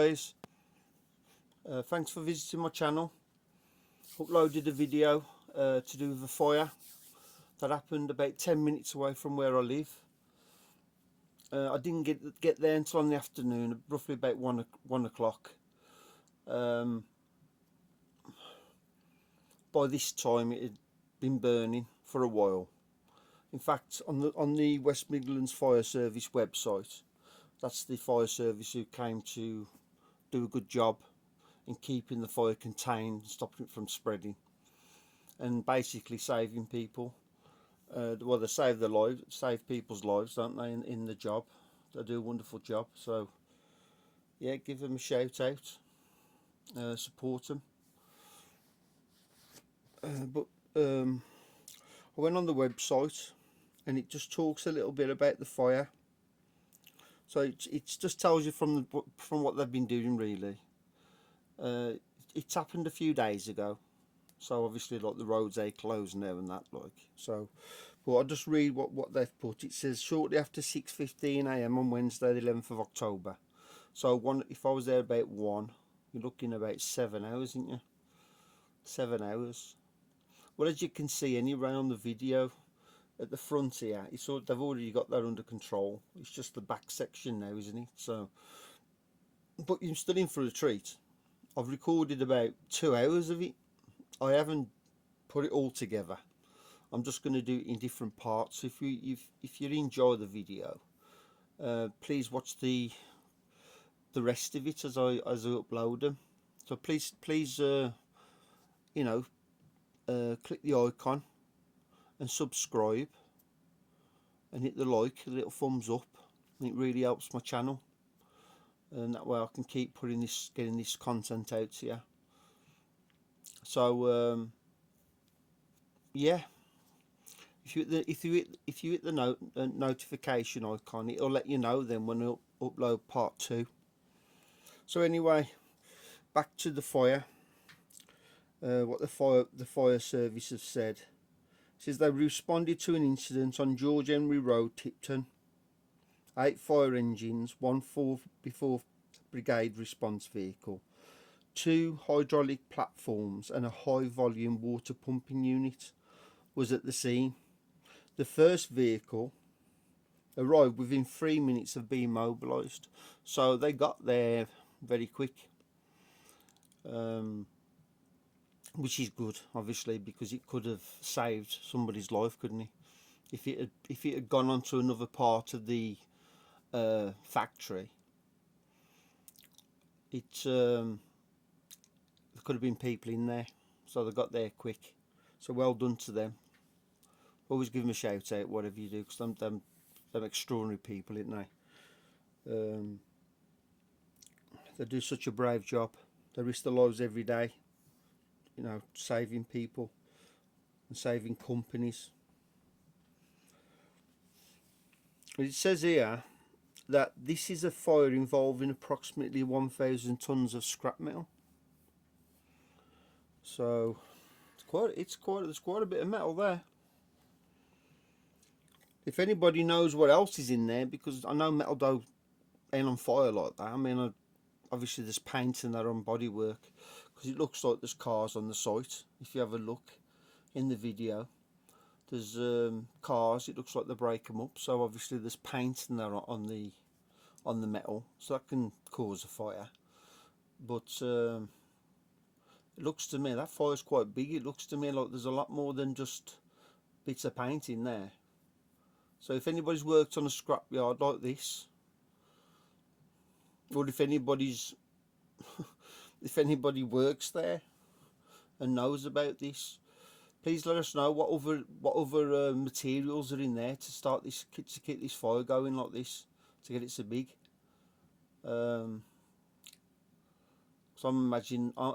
guys, thanks for visiting my channel. Uploaded a video to do with a fire that happened about 10 minutes away from where I live. I didn't get there until in the afternoon, roughly about 1 o'clock. By this time it had been burning for a while. In fact, on the West Midlands Fire Service website, that's the fire service who came to do a good job in keeping the fire contained, stopping it from spreading, and basically saving people. Well, they save their lives, save people's lives, don't they? In the job, they do a wonderful job. So, yeah, give them a shout out, support them. I went on the website, and it just talks a little bit about the fire. So it just tells you from what they've been doing, really. It's happened a few days ago, so obviously like the roads are closed now and that, like, so. But I'll just read what they've put. It says shortly after 6:15 AM on Wednesday the 11th of October. So if I was there about 1, you're looking about 7 hours, aren't you? 7 hours. Well, as you can see anyway on the video, at the front here, they've already got that under control. It's just the back section now, isn't it? So, but you're still in for a treat. I've recorded about 2 hours of it. I haven't put it all together. I'm just going to do it in different parts. If you enjoy the video, please watch the rest of it as I upload them. So please you know, click the icon and subscribe, and hit the like, a little thumbs up. It really helps my channel, and that way I can keep getting this content out to you. So yeah, if you hit the notification icon, it'll let you know then when I upload part 2. So anyway, back to the fire. What the fire service have said. It says they responded to an incident on George Henry Road, Tipton. 8 fire engines, 1 4x4 brigade response vehicle, 2 hydraulic platforms and a high volume water pumping unit was at the scene. The first vehicle arrived within 3 minutes of being mobilised, so they got there very quick, which is good, obviously, because it could have saved somebody's life, couldn't it? If it had gone on to another part of the factory, there could have been people in there, so they got there quick. So well done to them. Always give them a shout out, whatever you do, because they're extraordinary people, aren't they? They do such a brave job. They risk their lives every day, you know, saving people and saving companies. It says here that this is a fire involving approximately 1,000 tons of scrap metal. So there's quite a bit of metal there. If anybody knows what else is in there, because I know metal don't ain't on fire like that. I mean, obviously there's paint and that on bodywork, because it looks like there's cars on the site. If you have a look in the video, there's cars. It looks like they break them up, so obviously there's paint and that on the metal, so that can cause a fire. But it looks to me that fire's quite big. It looks to me like there's a lot more than just bits of paint in there. So if anybody's worked on a scrapyard like this, or if anybody works there and knows about this, please let us know what other materials are in there to keep this fire going like this, to get it so big. So I'm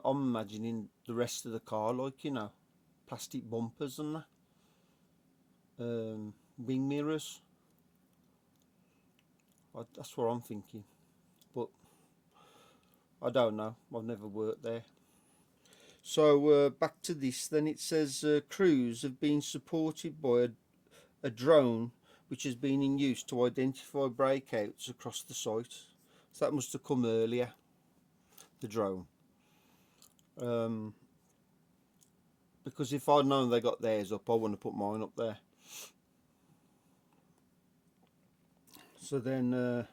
imagining the rest of the car, like, you know, plastic bumpers and that, wing mirrors. That's what I'm thinking, but I don't know. I've never worked there. So back to this then. It says crews have been supported by a drone which has been in use to identify breakouts across the site. So that must have come earlier. the drone. Because if I'd known they got theirs up, I wouldn't have put mine up there. So then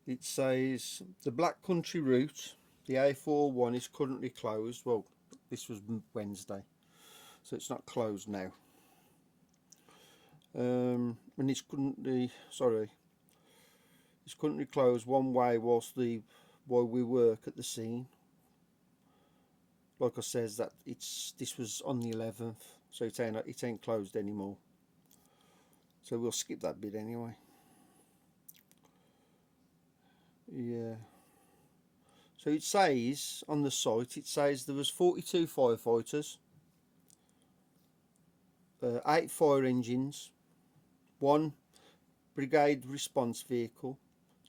it says the Black Country route, the A41, is currently closed. Well, this was Wednesday, so it's not closed now. And it's currently closed one way while we work at the scene. Like I says, that this was on the 11th, so it ain't closed anymore. So we'll skip that bit anyway. Yeah. So it says on the site, it says there was 42 firefighters, 8 fire engines, 1 brigade response vehicle,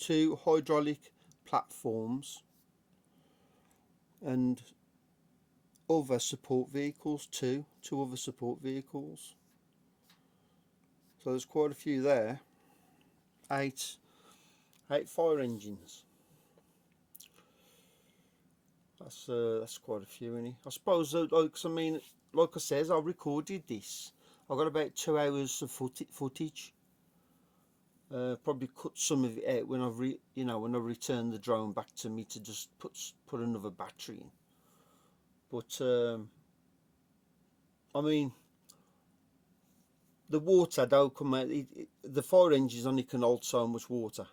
2 hydraulic platforms, and other support vehicles, two other support vehicles. So there's quite a few there. 8 fire engines. That's quite a few, isn't it? I suppose, like I says, I recorded this. I got about 2 hours of footage. Probably cut some of it out when I return the drone back to me to just put another battery in. But I mean, the water don't come out. The fire engines only can hold so much water.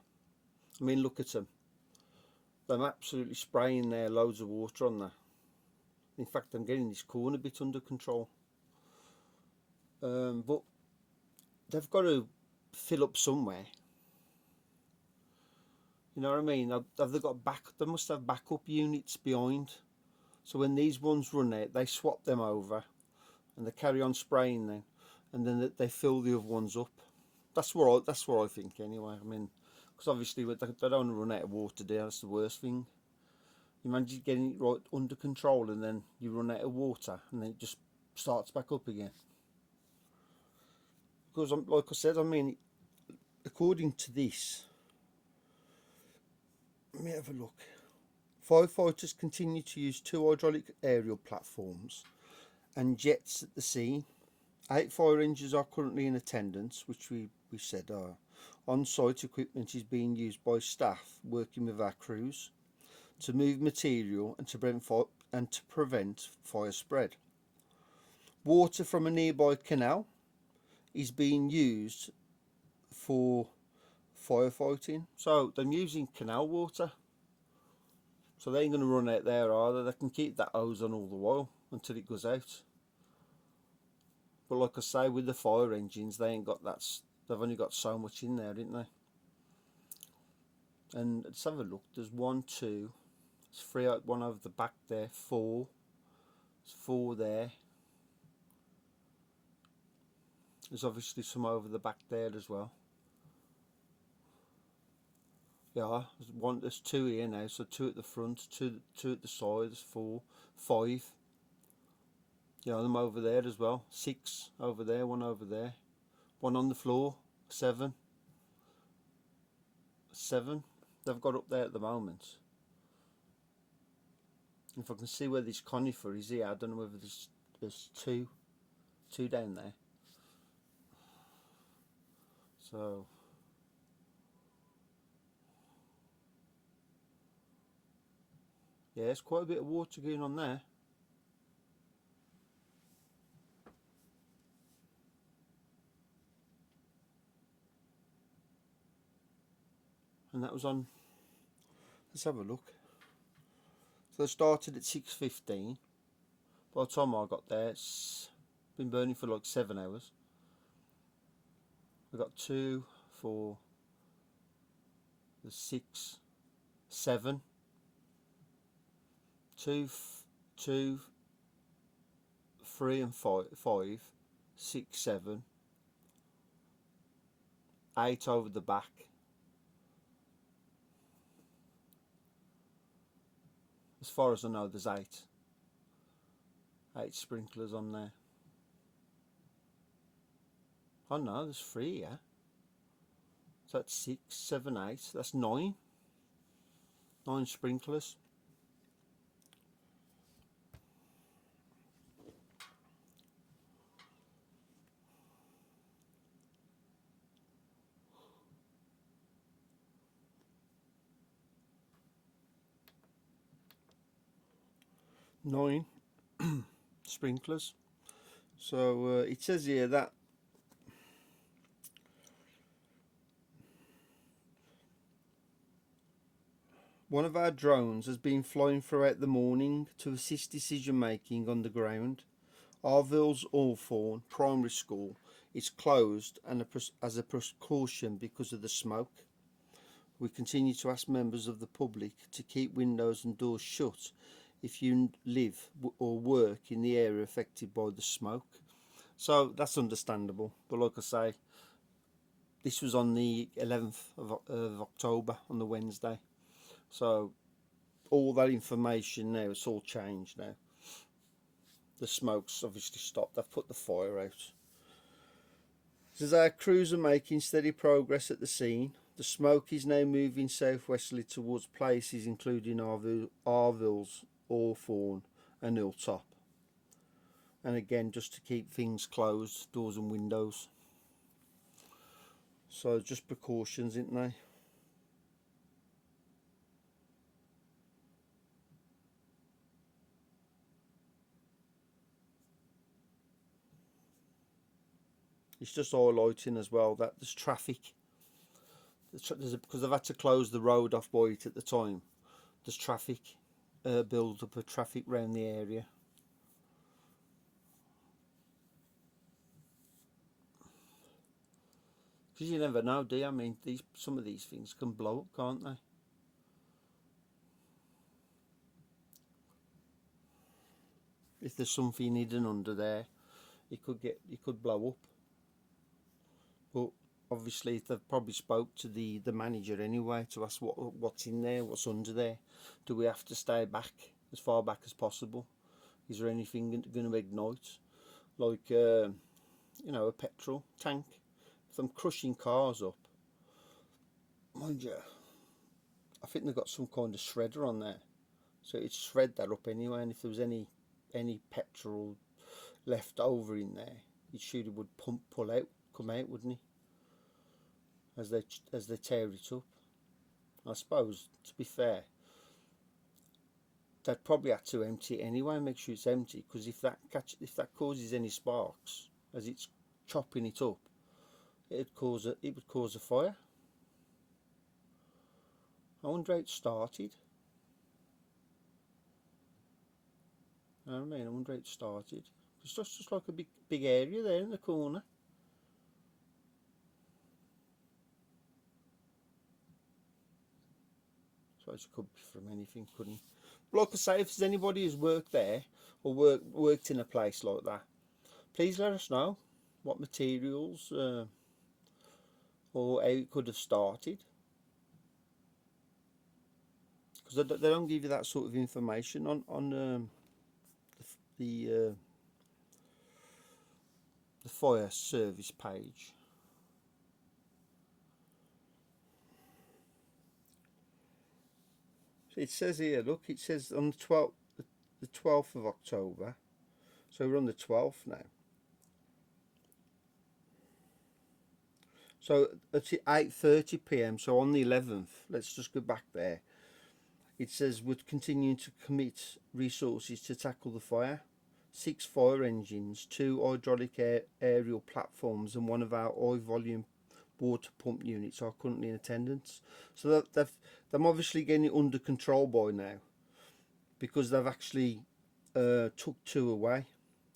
I mean, look at them. I'm absolutely spraying there, loads of water on there. In fact, I'm getting this corner bit under control. But they've got to fill up somewhere. You know what I mean? Have they got they must have backup units behind. So when these ones run out, they swap them over, and they carry on spraying them, and then they fill the other ones up. That's what I think anyway. I mean, because obviously they don't run out of water there. That's the worst thing. You imagine getting it right under control, and then you run out of water, and then it just starts back up again. Because like I said, I mean, according to this, let me have a look. Firefighters continue to use 2 hydraulic aerial platforms and jets at the scene. 8 fire engines are currently in attendance, which we said are. On-site equipment is being used by staff working with our crews to move material and to prevent fire spread. Water from a nearby canal is being used for firefighting. So they're using canal water. So they ain't going to run out there, are they? They can keep that hose on all the while until it goes out. But like I say, with the fire engines, they ain't got that. They've only got so much in there, didn't they? And let's have a look. There's 1, 2, there's 3 out, 1 over the back there, 4. There's 4 there. There's obviously some over the back there as well. Yeah, there's 2 here now, so 2 at the front, 2 at the side, there's 4, 5. You know, them over there as well. 6 over there, 1 over there. 1 on the floor, 7. 7 they've got up there at the moment. If I can see where this conifer is here, I don't know whether there's 2 down there. So yeah, there's quite a bit of water going on there. And that was on, let's have a look. So they started at 6:15. By the time I got there, it's been burning for like 7 hours. We got 2, 4, 6, 7. 2, 3 and 5, 6, 7, 8 over the back. As far as I know, there's 8 sprinklers on there. Oh no, there's 3, yeah. So that's 6, 7, 8. That's 9 sprinklers. 9 sprinklers. So it says here that one of our drones has been flying throughout the morning to assist decision making on the ground. Arville's Allthorne Primary School is closed and as a precaution because of the smoke. We continue to ask members of the public to keep windows and doors shut if you live or work in the area affected by the smoke. So that's understandable, but like I say, this was on the 11th of October, on the Wednesday. So all that information now, it's all changed now. The smoke's obviously stopped. They've put the fire out. It says our crews are making steady progress at the scene. The smoke is now moving southwesterly towards places including Arville's, Hawthorne and Hilltop. And again, just to keep things closed, doors and windows. So just precautions, isn't they? It's just highlighting as well that there's traffic. Because they've had to close the road off by it at the time. There's traffic, build up of traffic around the area. Because you never know, do you? I mean, some of these things can blow up, can't they? If there's something hidden under there, it could blow up. But obviously they've probably spoke to the manager anyway to ask what's in there, what's under there. Do we have to stay back as far back as possible? Is there anything going to ignite, like you know, a petrol tank? If I'm crushing cars up, mind you, I think they've got some kind of shredder on there, so it'd shred that up anyway. And if there was any petrol left over in there, it surely would come out, wouldn't it? As they tear it up. I suppose, to be fair, they'd probably have to empty it anyway and make sure it's empty, because if that causes any sparks as it's chopping it up, it would cause a fire. I wonder how it started. You know what I mean? I wonder how it started. It's just like a big area there in the corner. So it could be from anything, couldn't it? But like I say, if there's anybody who's worked there or worked in a place like that, please let us know what materials or how it could have started. Because they don't give you that sort of information on the fire service page. It says here, look, it says on the 12th of October, so we're on the 12th now. So at 8:30 p.m, so on the 11th, let's just go back there. It says we're continuing to commit resources to tackle the fire. 6 fire engines, 2 hydraulic aerial platforms and one of our high volume water pump units are currently in attendance. So they're obviously getting it under control by now, because they've actually took 2 away,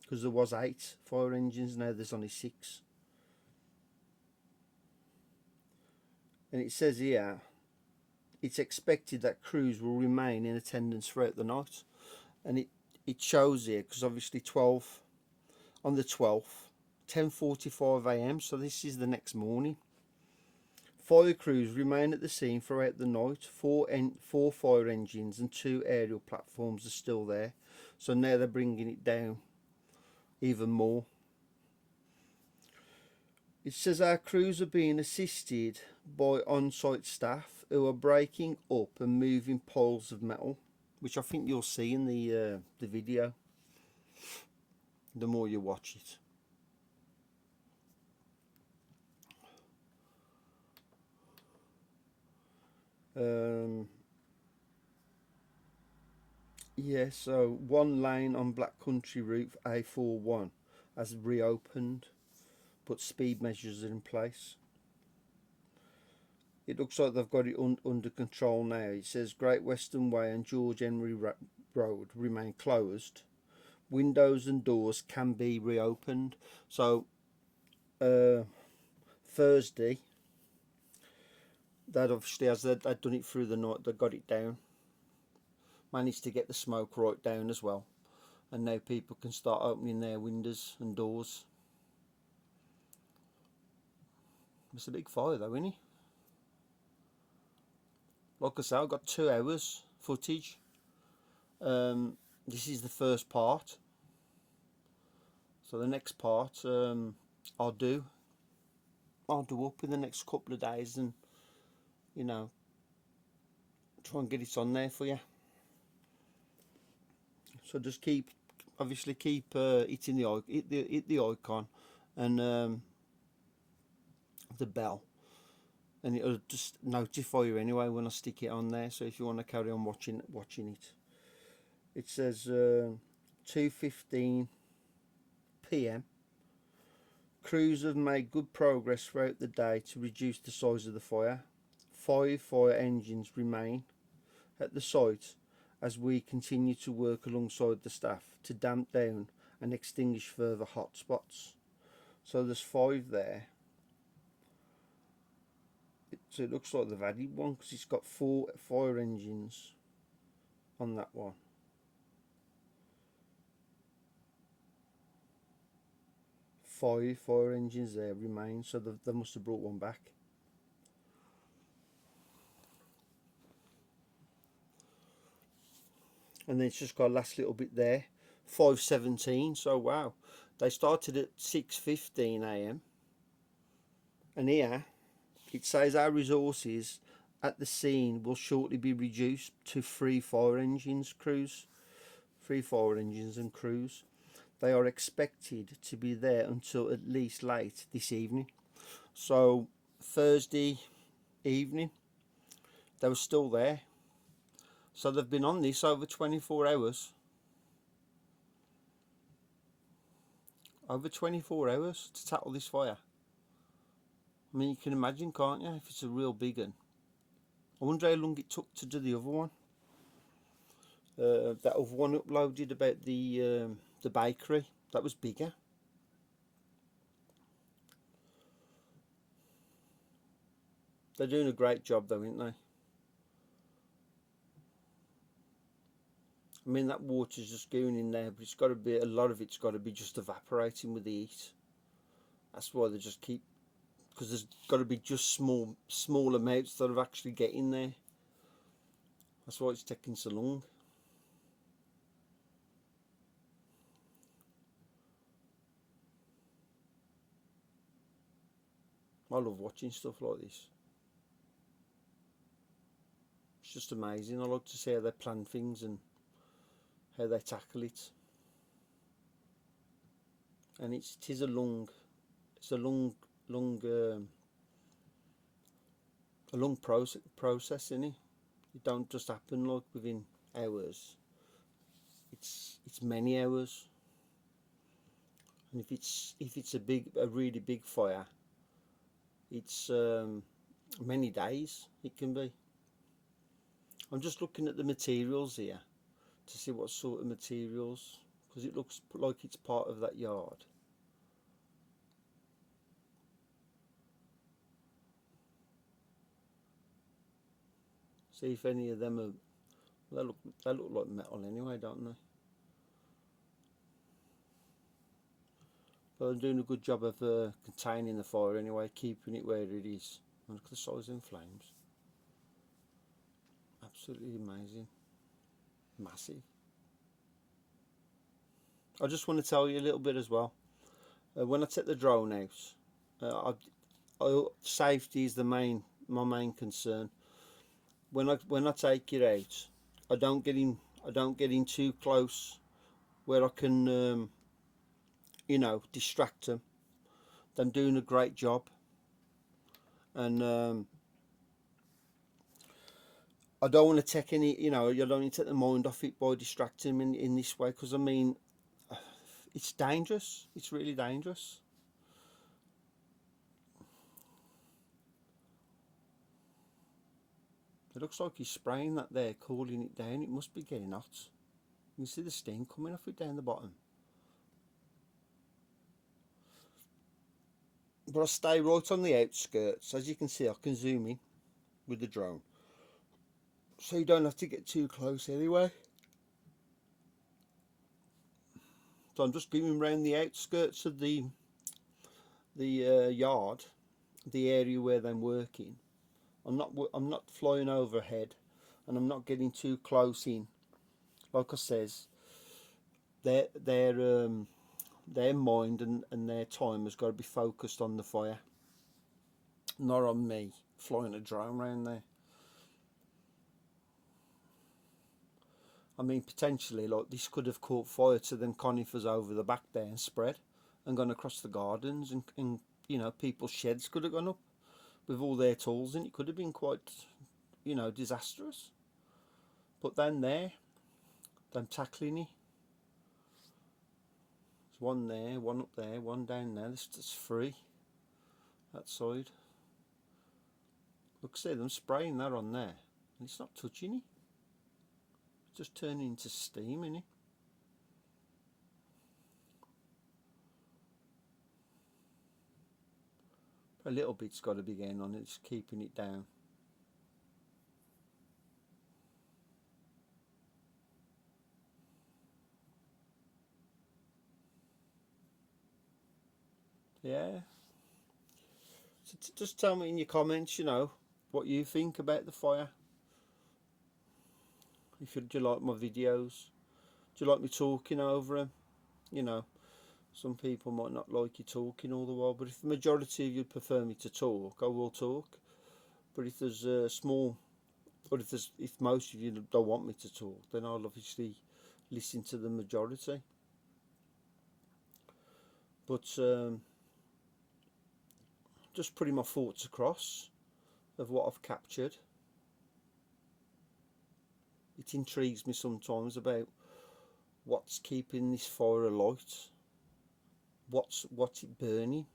because there was 8 fire engines, now there's only 6. And it says here it's expected that crews will remain in attendance throughout the night, and it shows here, because obviously on the 12th, 10:45 a.m, so this is the next morning. Fire crews remain at the scene throughout the night. 4 fire engines and 2 aerial platforms are still there. So now they're bringing it down even more. It says our crews are being assisted by on-site staff who are breaking up and moving piles of metal, which I think you'll see in the video the more you watch it. Yeah, so one lane on Black Country Route A41 has reopened, but speed measures are in place. It looks like they've got it under control now. It says Great Western Way and George Henry Road remain closed. Windows and doors can be reopened. So uh, Thursday, that obviously, as they'd done it through the night, they got it down. Managed to get the smoke right down as well. And now people can start opening their windows and doors. It's a big fire though, isn't it? Like I say, I've got 2 hours footage. This is the first part. So the next part I'll do up in the next couple of days, and you know, try and get it on there for you. So just keep hitting hit the icon and the bell, and it'll just notify you anyway when I stick it on there. So if you want to carry on watching it, it says 2:15 p.m. Crews have made good progress throughout the day to reduce the size of the fire. 5 fire engines remain at the site as we continue to work alongside the staff to damp down and extinguish further hot spots. So there's 5 there. So it looks like they've added one because it's got 4 fire engines on that one. 5 fire engines there remain, so they must have brought one back. And then it's just got a last little bit there, 5:17. So wow, they started at 6:15 a.m. and here it says our resources at the scene will shortly be reduced to 3 fire engines and crews. They are expected to be there until at least late this evening. So Thursday evening they were still there. So they've been on this over 24 hours. Over 24 hours to tackle this fire. I mean, you can imagine, can't you, if it's a real big one. I wonder how long it took to do the other one. That other one uploaded about the bakery, that was bigger. They're doing a great job though, aren't they? I mean, that water's just going in there, but it's got to be, a lot of it's got to be just evaporating with the heat. That's why they just keep, because there's got to be just small amounts that are actually getting there. That's why it's taking so long. I love watching stuff like this. It's just amazing. I like to see how they plan things and how they tackle it. And it is a long process, isn't it? It don't just happen like within hours. It's many hours. And if it's a really big fire, it's many days it can be. I'm just looking at the materials here to see what sort of materials, because it looks like it's part of that yard. See if any of them are, they look like metal anyway, don't they? But they're doing a good job of containing the fire anyway, keeping it where it is. And look at the size of the flames. Absolutely amazing. Massive. I just want to tell you a little bit as well. When I take the drone out, safety is my main concern. When I take it out, I don't get in too close where I can distract them. They're doing a great job, and I don't want to take any, you know, you don't need to take the mind off it by distracting them in this way, because I mean, it's dangerous. It's really dangerous. It looks like he's spraying that there, cooling it down. It must be getting hot. You can see the steam coming off it down the bottom. But I stay right on the outskirts. As you can see, I can zoom in with the drone, so you don't have to get too close anyway. So I'm just going around the outskirts of the yard, the area where they're working. I'm not flying overhead, and I'm not getting too close in. Like I says, their mind and their time has got to be focused on the fire, not on me flying a drone around there. I mean, potentially, like, this could have caught fire to them conifers over the back there and spread and gone across the gardens, and you know, people's sheds could have gone up with all their tools, and it could have been quite, you know, disastrous. But then there, them tackling it. There's one there, one up there, one down there. There's three that side. Look, see them spraying that on there, and it's not touching it. It's just turning into steam, innit? A little bit's got to be getting on it, it's keeping it down. Yeah. So just tell me in your comments, you know, what you think about the fire. Do you like my videos? Do you like me talking over them? You know, some people might not like you talking all the while, but if the majority of you prefer me to talk, I will talk. But if there's a small, or if most of you don't want me to talk, then I'll obviously listen to the majority. But just putting my thoughts across of what I've captured. It intrigues me sometimes about what's keeping this fire alight. What's it burning?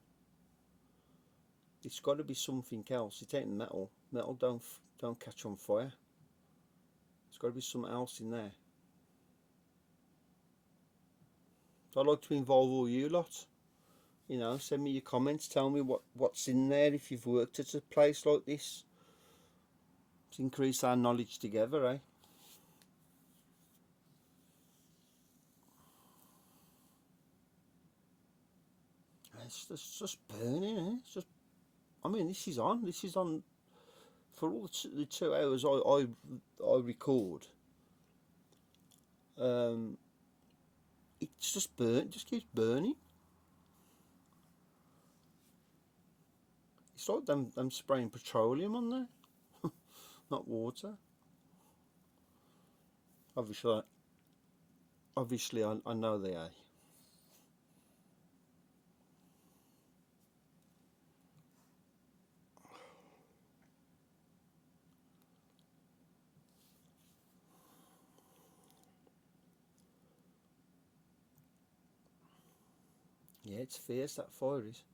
It's got to be something else. It ain't metal. Metal don't catch on fire. There's got to be something else in there. So I'd like to involve all you lot. You know, send me your comments. Tell me what's in there if you've worked at a place like this. To increase our knowledge together, eh? It's just burning, eh? It's just. I mean, this is on. This is on for all the 2 hours I record. It's just burnt. It just keeps burning. It's like them spraying petroleum on there, not water. Obviously, I know they are. Yeah, it's fierce, that fire is.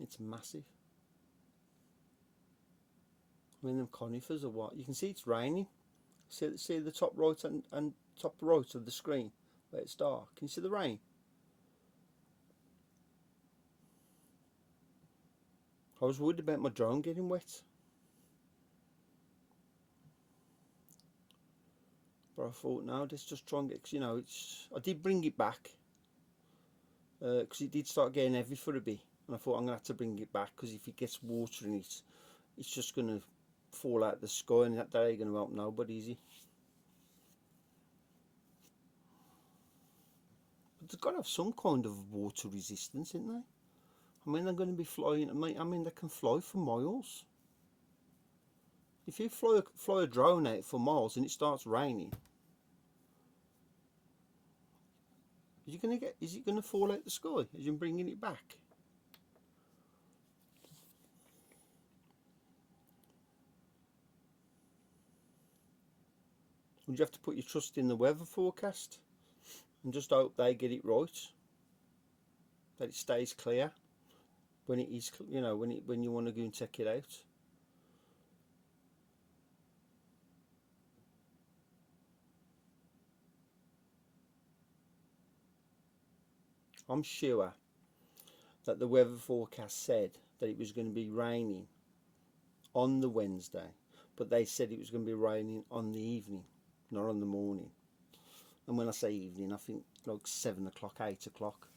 It's massive. I mean, them conifers are what? You can see it's raining. See the top right and top right of the screen where it's dark. Can you see the rain? I was worried about my drone getting wet. But I thought, no, let's just try and get, cause, you know, I did bring it back. Because it did start getting heavy for a bit. And I thought, I'm going to have to bring it back, because if it gets water in it, it's just going to fall out of the sky, and that ain't going to help nobody, is it? But they've got to have some kind of water resistance, isn't they? I mean, they're going to be flying. I mean, they can fly for miles. If you fly a drone out for miles and it starts raining, is it going to fall out the sky as you're bringing it back? Would you have to put your trust in the weather forecast and just hope they get it right, that it stays clear when it is, you know, when you want to go and check it out? I'm sure that the weather forecast said that it was going to be raining on the Wednesday, but they said it was going to be raining on the evening, not on the morning. And when I say evening, I think like 7 o'clock, 8 o'clock.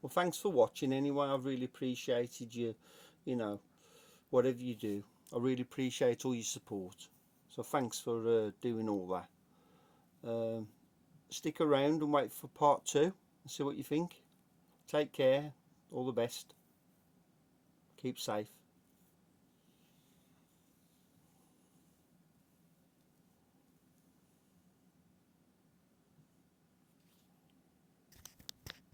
Well, thanks for watching anyway. I've really appreciated you, you know, whatever you do. I really appreciate all your support. So thanks for doing all that. Stick around and wait for part 2 and see what you think. Take care. All the best. Keep safe.